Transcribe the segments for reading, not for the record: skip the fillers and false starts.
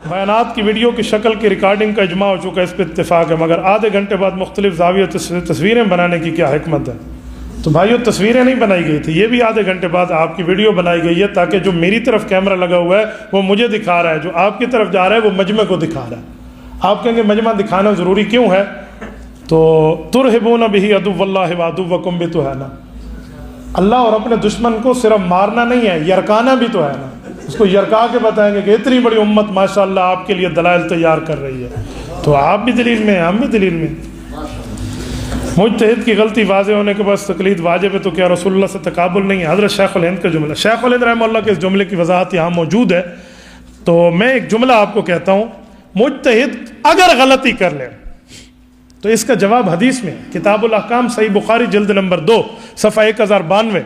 بیانات کی ویڈیو کی شکل کی ریکارڈنگ کا اجماع ہو چکا ہے، اس پہ اتفاق ہے، مگر آدھے گھنٹے بعد مختلف زاویوں تصویریں بنانے کی کیا حکمت ہے؟ تو بھائیو تصویریں نہیں بنائی گئی تھی، یہ بھی آدھے گھنٹے بعد آپ کی ویڈیو بنائی گئی ہے تاکہ جو میری طرف کیمرہ لگا ہوا ہے وہ مجھے دکھا رہا ہے، جو آپ کی طرف جا رہا ہے وہ مجمع کو دکھا رہا ہے۔ آپ کہیں گے مجمع دکھانا ضروری کیوں ہے؟ تو ترہبون بہ عدو اللہ وعدوکم بھی تو ہے نا، اللہ اور اپنے دشمن کو صرف مارنا نہیں ہے، یرکانا بھی تو ہے نا، اس کو یرکا کے بتائیں گے کہ اتنی بڑی امت ماشاءاللہ آپ کے لیے دلائل تیار کر رہی ہے، تو آپ بھی دلیل میں ہیں، ہم بھی دلیل میں ہیں۔ مجتہد کی غلطی واضح ہونے کے بعد تقلید واجب ہے تو کیا رسول اللہ سے تقابل نہیں ہے؟ حضرت شیخ الہند کا جملہ، شیخ الہند رحمہ اللہ کے اس جملے کی وضاحت یہاں موجود ہے، تو میں ایک جملہ آپ کو کہتا ہوں، مجتہد اگر غلطی کر لے تو اس کا جواب حدیث میں کتاب الاحکام صحیح بخاری جلد نمبر 2 صفحہ 1092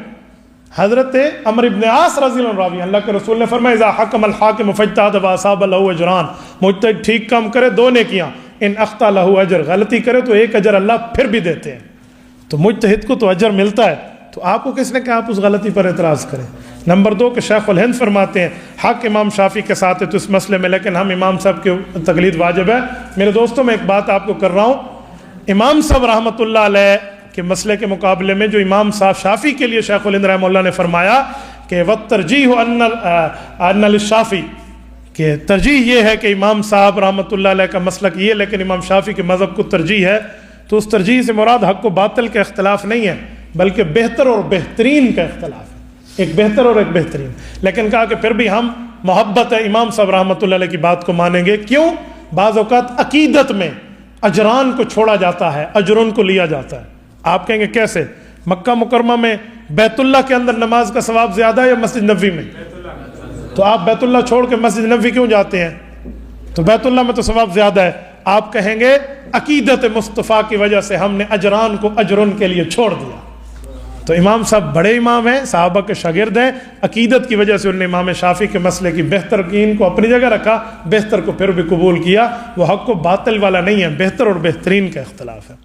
حضرت عمرو بن عاص رضی اللہ عنہ راوی، اللہ کے رسول نے فرمایا اذا حکم الحاکم فاجتہد فاصاب له اجران، مجتہد ٹھیک کام کرے 2 نیکیاں، ان اخطا له اجر، غلطی کرے تو 1 اجر اللہ پھر بھی دیتے ہیں، تو مجتہد کو تو اجر ملتا ہے، تو آپ کو کس نے کہا آپ اس غلطی پر اعتراض کریں؟ نمبر 2 کہ شیخ الہند فرماتے ہیں حق امام شافعی کے ساتھ ہے تو اس مسئلے میں، لیکن ہم امام صاحب کی تقلید واجب ہے۔ میرے دوستوں میں ایک بات آپ کو کر رہا ہوں، امام صاحب رحمۃ اللہ علیہ کے مسئلے کے مقابلے میں جو امام صاحب شافعی کے لیے شیخ الہند رحمہ اللہ نے فرمایا کہ وَالتَّرْجِیحُ أَنَّ لِلشَّافعی، کہ ترجیح یہ ہے کہ امام صاحب رحمۃ اللہ علیہ کا مسلک یہ، لیکن امام شافعی کے مذہب کو ترجیح ہے، تو اس ترجیح سے مراد حق و باطل کا اختلاف نہیں ہے بلکہ بہتر اور بہترین کا اختلاف ہے، ایک بہتر اور ایک بہترین، لیکن کہا کہ پھر بھی ہم محبت ہے امام صاحب رحمۃ اللہ علیہ کی بات کو مانیں گے، کیوں؟ بعض اوقات عقیدت میں اجران کو چھوڑا جاتا ہے، اجرن کو لیا جاتا ہے۔ آپ کہیں گے کیسے؟ مکہ مکرمہ میں بیت اللہ کے اندر نماز کا ثواب زیادہ ہے یا مسجد نبوی میں؟ تو آپ بیت اللہ چھوڑ کے مسجد نبوی کیوں جاتے ہیں؟ تو بیت اللہ میں تو ثواب زیادہ ہے۔ آپ کہیں گے عقیدت مصطفیٰ کی وجہ سے ہم نے اجران کو اجرن کے لیے چھوڑ دیا۔ تو امام صاحب بڑے امام ہیں، صحابہ کے شاگرد ہیں، عقیدت کی وجہ سے انہوں نے امام شافعی کے مسئلے کی بہترین کو اپنی جگہ رکھا، بہتر کو پھر بھی قبول کیا، وہ حق و باطل والا نہیں ہے، بہتر اور بہترین کا اختلاف ہے۔